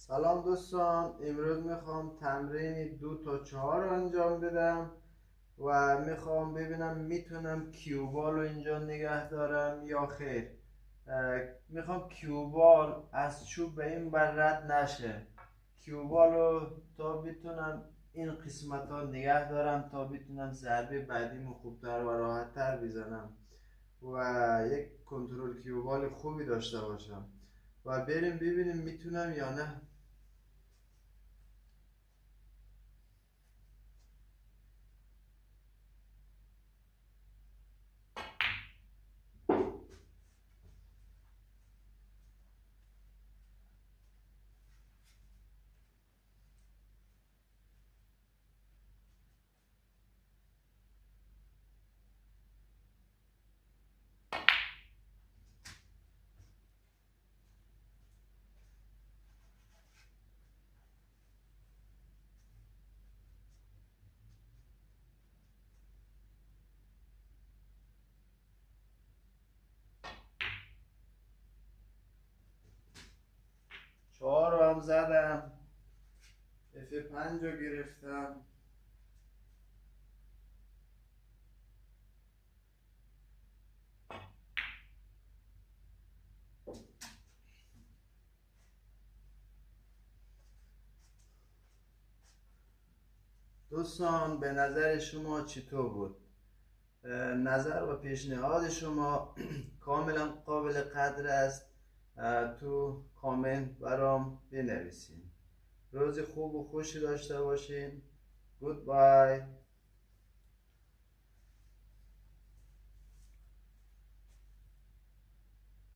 سلام دوستان، امروز میخوام تمرین 2 تا 4 رو انجام بدم و میخوام ببینم میتونم کیوبال رو اینجا نگه دارم یا خیر. میخوام کیوبال از چوب به این بر رد نشه. کیوبال رو تا بتونم این قسمت ها نگه دارم تا بتونم ضربه بعدیمو خوبتر و راحت تر بزنم و یک کنترل کیوبال خوبی داشته باشم و بریم ببینیم میتونم یا نه. چهار رو هم زدم، F5 رو گرفتم. دوستان به نظر شما چطور بود؟ نظر و پیشنهاد شما کاملا قابل قدر است. تو کامنت برام بنویسین. روز خوب و خوشی داشته باشین. گود بای.